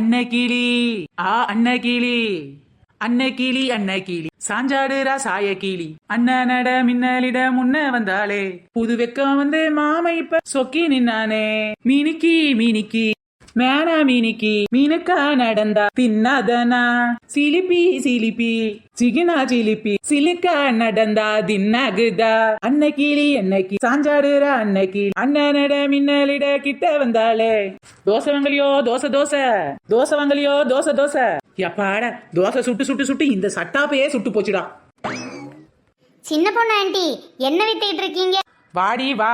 அன்னக்கிளி அன்னக்கிளி அன்னக்கிளி அன்னக்கிளி சாஞ்சாடுரா சாய கிளி அண்ணனட மின்னலிட முன்ன வந்தாளே புது வெக்கம் வந்து மாமா இப்ப சொக்கி நின்னானே மினிக்கி மினிக்கி மேனா மினிக்கி மீனுக்கா நடந்தா தின்னாதனா சிலிப்பி சிலிப்பி சிகினா சிலிப்பி சிலுக்கா நடந்தா தின்னாகுதா அன்னக்கிளி அன்னக்கி சாஞ்சாடுரா அன்னக்கி அண்ணனட மின்னலிட கிட்ட வந்தாளே தோசை வங்கலியோ தோசை தோசை தோசை வங்கலியோ தோசை தோசை எப்பாட தோசை சுட்டு சுட்டு சுட்டு இந்த சட்டாப்பையே சுட்டு போச்சுடா. சின்ன பொண்ணு ஆண்டி என்ன வித்துக்கிட்டு இருக்கீங்க? வாடி வா,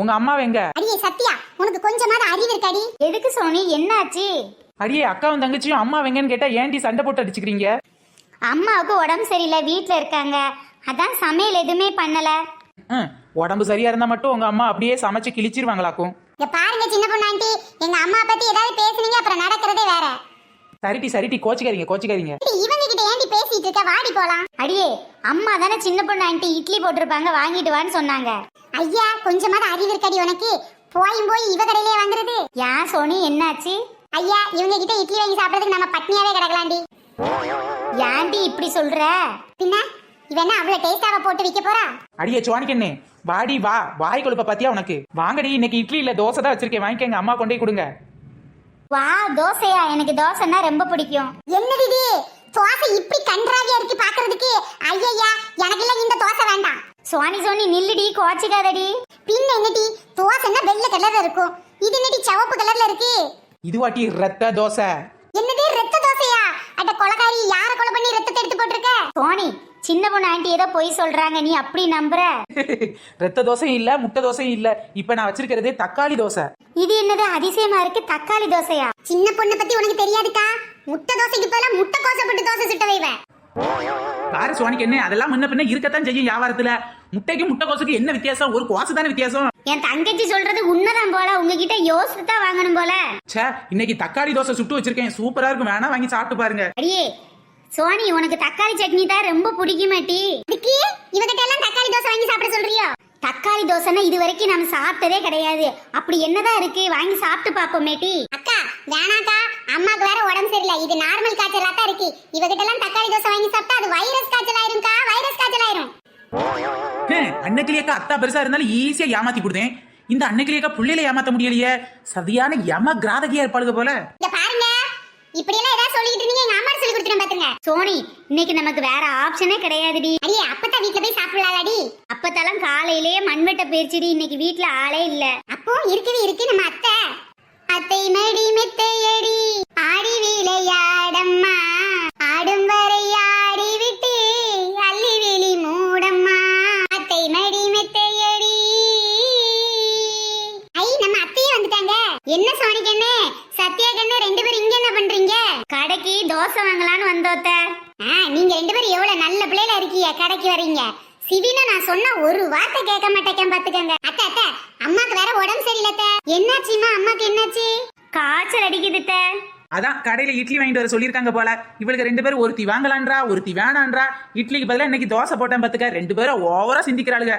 உங்க அம்மா எங்க? அடியே சத்யா, உனக்கு கொஞ்சமாவது அறிவு இருக்காடி? எதுக்கு சோனி, என்னாச்சு? அடியே அக்காவும் தங்கச்சியும் அம்மா வெங்கன்னு கேட்டா ஏன்டி சண்டை போட்டு அடிச்சுக்கிறீங்க? அம்மாவுக்கு உடம்பு சரியில்லை, வீட்டுல இருக்காங்க, அதான் சமையல் எதுவுமே பண்ணல. உடம்பு சரியா இருந்தா மட்டும் உங்க அம்மா அப்படியே சமைச்சு கிழிச்சிருவாங்களாக்கும். பாருங்க சின்ன பொண்ணு ஆண்டி, எங்க அம்மா பத்தி ஏதாவது பேசுனீங்க அப்புறம் நடக்கிறதே வேற. சரிட்டி சரிட்டி, கோச்சிக்காதீங்க கோச்சிக்காதீங்க. இவங்க கிட்ட ஏண்டி பேசிட்டு இருக்க, வாடி போலாம். அடியே அம்மா தானே சின்ன பொண்ணு ஆண்டி இட்லி போட்டிருப்பாங்க வாங்கிட்டு வான்னு சொன்னாங்க. ஐயா கொஞ்சமாவது அறிவு இருக்கடி உனக்கு, போயும் போய் இவ கடையிலே வாங்குறது. ஏன் சோனி என்னாச்சு? ஐயா இவங்க கிட்ட இட்லி வாங்கி சாப்பிடுறதுக்கு நம்ம பட்னியாவே கிடக்கலாண்டி. ஏன்டி இப்படி சொல்ற? பின்ன இவ என்ன அவ்வளவு டேஸ்டாவா போட்டு விக்க போறா? அடியே சுவானிக்கண்ணே வாடி வா, வாய் கொழுப்ப பாத்தியா உனக்கு? வாங்கடி, இன்னைக்கு இட்லி இல்ல தோசை தான் வச்சிருக்கேன், வாங்கிக்கங்க, அம்மா கொண்டே கொடுங்க. வா தோசையா? எனக்கு தோசைன்னா ரொம்ப பிடிக்கும். என்னது இது தோசை இப்படி கன்றாவியா இருக்கு பாக்குறதுக்கு? ஐயா எனக்கு இல்ல இந்த தோசை வேண்டாம். சோனி சோனி நில்லுடி, கோச்சிக்காதடி. பின்ன என்னடி தோசைன்னா வெள்ளை கலர்ல இருக்கும், இது என்னடி சிவப்பு கலர்ல இருக்கு? இதுவாட்டி ரத்த தோசை. என்னது ரத்த தோசையா? அட கொலகாரி, யார கொலை பண்ணி ரத்தத்தை எடுத்து போட்டுருக்க? சோனி சின்ன பொண்ணு ஆண்டி ஏதோ பொய் சொல்றாங்க, நீ அப்படி நம்புற? ரத்த தோசையும் இல்ல முட்டை தோசையும் இல்ல, இப்ப நான் வச்சிருக்கிறது தக்காளி தோசை. இது என்னது அதிசயமா இருக்கு, தக்காளி தோசையா? சின்ன பொண்ணை பத்தி உனக்கு தெரியாதுக்கா, முட்டை தோசைக்கு பதிலா முட்டை கோசை போட்டு தோசை சுட்ட வைவேன். பாரு சுவானிக்கு என்ன, அதெல்லாம் முன்ன பின்ன இருக்கத்தான் செய்யும் வியாபாரத்துல. முட்டைக்கு முட்டை கோசுக்கு என்ன வித்தியாசம்? ஒரு கோசு தானே வித்தியாசம். என் தங்கச்சி சொல்றது உண்மைதான் போல, உங்ககிட்ட யோசிச்சு தான் வாங்கணும் போல. சே, இன்னைக்கு தக்காளி தோசை சுட்டு வச்சிருக்கேன், சூப்பரா இருக்கும், வேணா வாங்கி சாப்பிட்டு பாருங்க. அடியே சோனி, உனக்கு தக்காளி சட்னி தான் ரொம்ப பிடிக்குமாட்டி? இதுக்கு இவகிட்ட எல்லாம் தக்காளி தோசை வாங்கி சாப்பிட சொல்றியோ? தக்காளி தோசைன்னா இது வரைக்கும் நம்ம சாப்பிட்டதே கிடையாது, அப்படி என்னதான் இருக்கு, வாங்கி சாப்பிட்டு பாப்போமேட்டி. அக்கா வேணாக்கா, அம்மாக்கு வேற உடம்பு சரியில்லை, இது நார்மல் காய்ச்சலா தான் இருக்கு, இவகிட்ட எல்லாம் தக்காளி தோசை வாங்கி சாப்பிட்டா அது வைரஸ் காய்ச்சல் ஆயிரும்க்கா, வைரஸ் காய்ச்சல் ஆயிரும். அன்னைக்கிலேக்கா அத்தா பெருசா இருந்தாலும் ஈஸியா ஏமாத்தி கொடுத்தேன், இந்த அன்னைக்கிலேக்கா புள்ளையில ஏமாத்த முடியலையே, சரியான யம கிராதகியா இருப்பாளுக போல. இங்க பாருங்க, இப்படி எல்லாம் ஏதாவது சொல்லிட்டு இருந்தீங்க, எங்க அம்மா சொல்லி கொடுத்துறேன் பாத்துங்க. சோனி இன்னைக்கு நமக்கு வேற ஆப்ஷனே கிடையாதுடி. அடியே அப்பத்தா வீட்ல போய் சாப்பிடலாடி. அப்பத்தாலாம் காலையிலேயே மண்வெட்ட போயிருச்சுடி, இன்னைக்கு வீட்ல ஆளே இல்ல. அப்போ இருக்குது இருக்கு நம்ம அத்தை. அத்தை மடி மெத்தையடி ஆடி விளையாடம்மா, ஆடும் வரை ஆடி விட்டு அள்ளி விழி மூடம்மா, அத்தை மடி மெத்தையடி. ஐ நம்ம அத்தையே வந்துட்டாங்க. என்ன சோனி கண்ணு சத்யா கண்ணு ரெண்டு பேரும் இங்க என்ன பண்றீங்க? கடைக்கு தோசை வாங்கலான்னு வந்தோத்த. நீங்க ரெண்டு பேரும் எவ்வளவு நல்ல பிள்ளைல இருக்கீங்க, கடைக்கு வரீங்க. சிவினா நான் சொன்ன ஒரு வார்த்தை கேட்க மாட்டேன் பாத்துக்கங்க. அத்தை அத்தை அம்மாக்கு வேற உடம்பு சரியில்லை. என்னாச்சுமா அம்மாக்கு? என்னாச்சு? காய்ச்சல் அடிக்குது. அதான் கடையில இட்லி வாங்கிட்டு வர சொல்லிருக்காங்க போல, இவளுக்கு ரெண்டு பேரும் ஒருத்தி வாங்கலான்றா ஒருத்தி வேணான்றா. இட்லிக்கு பதிலா இன்னைக்கு தோசை போட்டேன் பாத்துக்க, ரெண்டு பேரும் ஓவரா சிந்திக்கிறாளுங்க.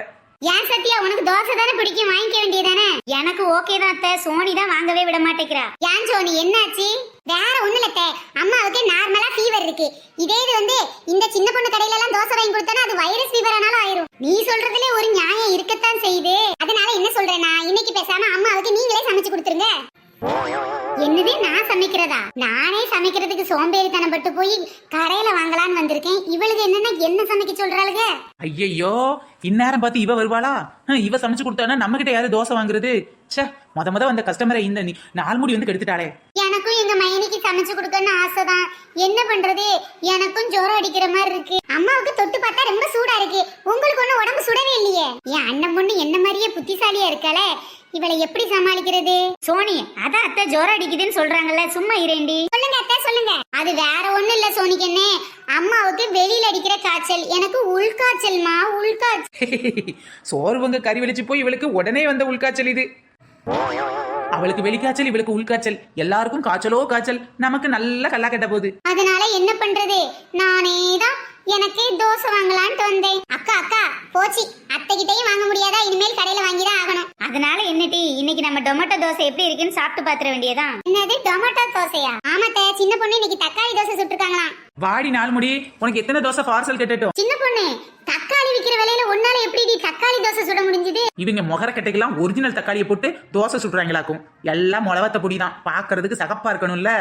ஏன் சத்யா, உனக்கு தோசை தானே பிடிக்கும், வாங்கிக்க வேண்டியதானே? எனக்கு ஓகே தான் அத்தை, சோனி தான் வாங்கவே விட மாட்டேங்கிறா. ஏன் சோனி என்னாச்சு? வேற ஒண்ணு இல்ல, அம்மாவுக்கு நார்மலா ஃபீவர் இருக்கு. இதே இது வந்து இந்த சின்ன பொண்ணு கடையில எல்லாம் தோசை வாங்கி கொடுத்தா அது வைரஸ் ஃபீவர் ஆனாலும் ஆயிரும். நீ சொல்றதுல ஒரு நியாயம் இருக்கத்தான் செய்யுது. அதனால என்ன சொல்றேன்னா, இன்னைக்கு பேசாம அம்மாவுக்கு நீங்களே சமைச்சு கொடுத்துருங்க. என்னது நான் சமைக்கிறதா? நானே சமைக்கிறதுக்கு சோம்பேறித்தனம் பட்டு போய் கடையில வாங்கலான்னு வந்திருக்கேன். இவளுக்கு என்னன்னா என்ன சமைக்க சொல்றாளுங்க? ஐயோ இந்நேரம் பார்த்து இவ வருவாளா? இவ சமைச்சு கொடுத்தானா நம்ம கிட்ட யாரு தோசை வாங்குறது? சே, முத வந்த கஸ்டமரை இந்த நாள் முடி வந்து கெடுத்துட்டாளே. எனக்கும் எங்க மைனிக்கு சமைச்சு கொடுக்கணும்னு ஆசைதான், என்ன பண்றது? எனக்கும் ஜோரம் அடிக்கிற மாதிரி இருக்கு. அம்மாவுக்கு தொட்டு பார்த்தா ரொம்ப சூடா இருக்கு, உங்களுக்கு ஒண்ணு உடம்பு சுடவே இல்லையே. என் அண்ணன் பொண்ணு என்ன மாதிரியே புத்திசாலியா இருக்காளே, இவளை எப்படி சமாளிக்கிறது? சோனி அதான் அத்தை ஜோரம் அடிக்குதுன்னு சொல்றாங்கல்ல, சும்மா இரேண்டி. சொல்லுங்க அத்தை சொல்லுங்க. அது வேற ஒண்ணு இல்ல சோனிக்கு, என்ன அம்மாவுக்கு வெளியில அடிக்கிற காய்ச்சல், எனக்கு உள்காய்ச்சல்மா, உள்காய்ச்சல். சோர்வங்க கறி வெளிச்சு போய் இவளுக்கு உடனே வந்த உள்காய்ச்சல் இது. அவளுக்கு வெளிக்காய்ச்சல் இவளுக்கு உள்காய்ச்சல், எல்லாருக்கும் காய்ச்சலோ காய்ச்சல், நமக்கு நல்ல கல்லா கட்ட போகுது. அதனால என்ன பண்றது, நானே தான் எனக்கு தோசை வாங்கலான்ட்டு வந்தேன். அக்கா அக்கா போச்சு, அத்தைகிட்டையும் வாங்க முடியாதா, இனிமேல் கடையில வாங்கிதான் ஆகணும். அதனால என்னடி இன்னைக்கு நம்ம டொமேட்டோ தோசை எப்படி இருக்குன்னு சாப்பிட்டு பாத்துற வேண்டியதான். என்னது டொமேட்டோ தோசையா? ஆமாத்த சின்ன பொண்ணு இன்னைக்கு தக்காளி தோசை சுட்டுருக்காங்களாம். வாடி நாள் முடி, உனக்கு எத்தனை தோசை பார்சல் கட்டட்டும்? சின்ன பொண்ணு, தக்காளி விக்கிற விலையில ஒன்னால எப்படி தக்காளி தோசை சுட முடிஞ்சது? இவங்க முகர கட்டைக்கெல்லாம் ஒரிஜினல் தக்காளியை போட்டு தோசை சுடுறாங்களாக்கும். எல்லாம் முளவத்த பொடி தான், பாக்குறதுக்கு சகப்பா இருக்கணும்ல.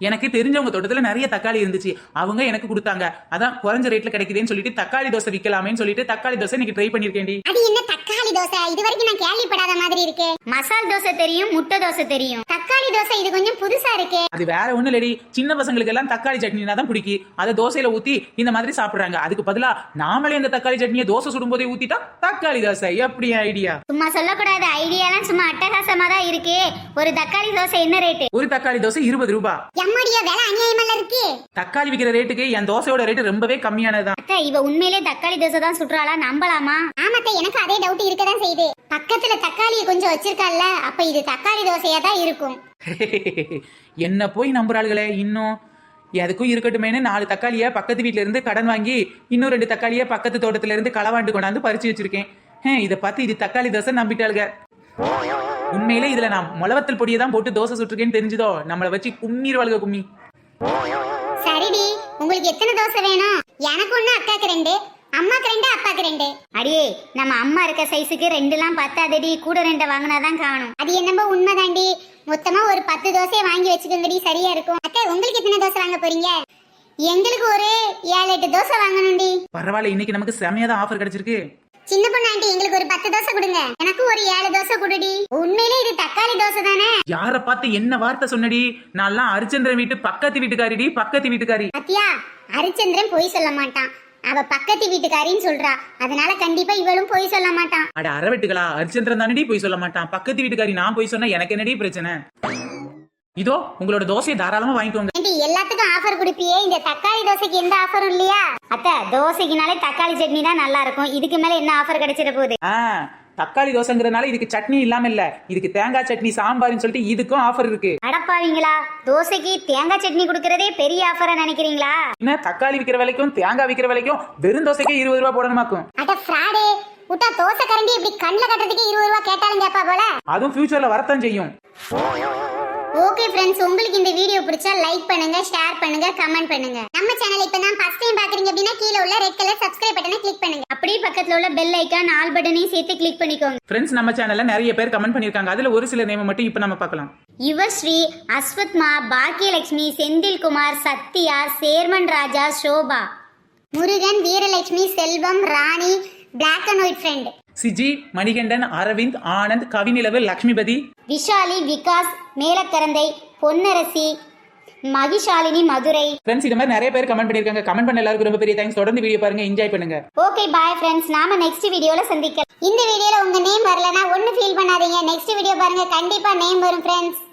எனக்கு தெரிஞ்சவங்க தோட்டத்துல நிறைய தக்காளி இருந்துச்சு, அவங்க எனக்கு கொடுத்தாங்க. அதான் குறைஞ்ச ரேட்ல கிடைக்குதுன்னு சொல்லிட்டு தக்காளி தோசை விக்கலாமேன்னு சொல்லிட்டு தக்காளி தோசை இன்னைக்கு ட்ரை பண்ணிருக்கேன்டி. அது என்ன தக்காளி தோசை? இது வரைக்கும் நான் கேள்விப்படாத மாதிரி இருக்கு. மசால் தோசை தெரியும், முட்டை தோசை தெரியும், தக்காளி தோசை இது கொஞ்சம் புதுசா இருக்கு. அது வேற ஒண்ணு இல்லடி, சின்ன பசங்களுக்கு எல்லாம் தக்காளி சட்னினா தான் பிடிக்கும். அதை தோசையில ஊத்தி இந்த மாதிரி சாப்பிடுறாங்க. அதுக்கு பதிலா நாமளே இந்த தக்காளி சட்னியை தோசை சுடும் போதே ஊத்திட்டா தக்காளி தோசை. எப்படி ஐடியா? சும்மா சொல்லக்கூடாது, ஐடியாலாம் சும்மா அட்டகாசமா தான் இருக்கு. ஒரு தக்காளி தோசை என்ன ரேட்டு? ஒரு தக்காளி தோசை 20 ரூபாய். எம்மாடியா, விலை அநியாயமா இருக்கு. தக்காளி விக்கிற ரேட்டுக்கு என் தோசையோட ரேட்டு ரொம்பவே கம்மியானதுதான். அத்தை, இவ உண்மையிலே தக்காளி தோசை தான் சுடுறாளா? நம்பலாமா? ஆமாத்த, எனக்கு அதே டவுட் இருக்கதான் செய்யுது. பக்கத்துல தக்காளியை கொஞ்சம் வச்சிருக்கால, அப்ப இது தக்காளி தோசையா தான் இருக்கும். என்ன போய் நம்புறாளுகளே. இன்னும் எதுக்கும் இருக்கட்டுமேனு 4 தக்காளிய பக்கத்து வீட்டுல இருந்து கடன் வாங்கி இன்னும் 2 தக்காளிய பக்கத்து தோட்டத்துல இருந்து களவாண்டு கொண்டாந்து பறிச்சு வச்சிருக்கேன். இதை பார்த்து இது தக்காளி தோசை நம்பிட்டாளுங்க. உண்மையிலே இதுல நான் முளவத்தல் பொடியை தான் போட்டு தோசை சுட்டுருக்கேன்னு தெரிஞ்சதோ நம்மளை வச்சு கும்மிடுவாளுக கும்மி. சரிடி, உங்களுக்கு எத்தனை தோசை வேணும்? எனக்கு ஒண்ணு, அக்காக்கு 2, அம்மாக்கு 2, அப்பாக்கு 2. அடியே, நம்ம அம்மா இருக்க சைஸுக்கு 2லாம் பத்தாதடி, கூட 2 வாங்கினாதான் காணும். அது என்னமோ உண்மைதாண்டி. மொத்தமா ஒரு 10 தோசையை வாங்கி வச்சுக்கோங்கடி, சரியா இருக்கும். அக்கா, உங்களுக்கு எத்தனை தோசை வாங்க போறீங்க? எங்களுக்கு ஒரு 7-8 தோசை வாங்கணும்டி. பரவாயில்ல, இன்னைக்கு நமக்கு செமையா தான் ஆஃபர் கிடைச்சிருக்கு. சின்ன பொண்ணு ஆண்டி, எங்களுக்கு ஒரு 10 தோசை கொடுங்க. எனக்கு ஒரு 7 தோசை கொடுடி. உண்மையிலே இது தக்காளி தோசை தானே? யார பார்த்து என்ன வார்த்தை சொன்னடி? நான் ஹரிச்சந்திரன் வீட்டு பக்கத்து வீட்டுக்காரிடி, பக்கத்து வீட்டுக்காரி. அத்தியா, ஹரிச்சந்திரன் பொய் சொல்ல மாட்டான். அவ பக்கத்து வீட்டுக்காரின்னு சொல்றா, அதனால கண்டிப்பா இவளும் பொய் சொல்ல மாட்டான். அட அரவெட்டுகளா, ஹரிச்சந்திரன் தானடி பொய் சொல்ல மாட்டான். பக்கத்து வீட்டுக்காரி நான் பொய் சொன்னா எனக்கு என்னடி பிரச்சனை? இதோ உங்களோட தோசையை தாராளமா வாங்கிக்கோங்க. எல்லாத்துக்கும் ஆஃபர் கொடுப்பியே, இந்த தக்காளி தோசைக்கு எந்த ஆஃபரும் இல்லையா? அத்தை, தோசைக்குனாலே தக்காளி சட்னி தான் நல்லா இருக்கும். இதுக்கு மேல என்ன ஆஃபர் கிடைச்சிட போகுது? தக்காளி தோசைங்கிறதுனால இதுக்கு சட்னி இல்லாம இல்ல, இதுக்கு தேங்காய் சட்னி சாம்பார்னு சொல்லிட்டு இதுக்கும் ஆஃபர் இருக்கு. அடப்பாவீங்களா, தோசைக்கு தேங்காய் சட்னி கொடுக்கறதே பெரிய ஆஃபரா நினைக்கிறீங்களா? என்ன தக்காளி விக்கிற விலைக்கும் தேங்காய் விக்கிற விலைக்கும் வெறும் தோசைக்கே 20 ரூபாய் போடணுமாக்கும். அட ஃப்ராடே, உட்டா தோசை கரண்டி இப்படி கண்ணில் கட்டுறதுக்கு 20 ரூபாய் கேட்டாலும் கேப்பா போல. அதுவும் ஃபியூச்சர்ல வரத்தான் செய்யும். ஓகே ஃப்ரெண்ட்ஸ், உங்களுக்கு இந்த வீடியோ பிடிச்சா லைக் பண்ணுங்க, ஷேர் பண்ணுங்க, கமெண்ட் பண்ணுங்க. நம்ம சேனலை இப்ப தான் ஃபர்ஸ்ட் டைம் பாக்குறீங்க அப்படின்னா கீழே உள்ள ரெட் கலர் சப்ஸ்கிரைப் பட்டனை கிளிக் பண்ணுங்க. அப்படியே பக்கத்துல உள்ள பெல் ஐகான் ஆல் பட்டனையும் சேர்த்து கிளிக் பண்ணிக்கோங்க. ஃப்ரெண்ட்ஸ், நம்ம சேனல்ல நிறைய பேர் கமெண்ட் பண்ணிருக்காங்க. அதுல ஒரு சில நேம் மட்டும் இப்ப நம்ம பார்க்கலாம். Yuvasri, Ashwathma, Bhagyalakshmi, Senthilkumar, Sathya, chairman Raja, Sobha, Murugan, Veeralakshmi, Selvam, Rani, black and white friend, Siji, Manikandan, Aravind, Anand, Kavinilavu, Lakshmipathi, Vishali, Vikas, Melakarandai, Ponnarasi, Mahishalini, Madurai. Friends, இது மாதிரி நிறைய பேர் கமெண்ட் பண்ணிருக்காங்க. கமெண்ட் பண்ண எல்லாருக்கும் ரொம்ப பெரிய தேங்க்ஸ். தொடர்ந்து வீடியோ பாருங்க, என்ஜாய் பண்ணுங்க. Okay, bye friends. நாம நெக்ஸ்ட் வீடியோல சந்திக்கலாம். இந்த வீடியோல உங்க நேம் வரலனா ஒண்ணு ஃபீல் பண்ணாதீங்க. நெக்ஸ்ட் வீடியோ பாருங்க, கண்டிப்பா நேம் வரும் ஃப்ரெண்ட்ஸ்.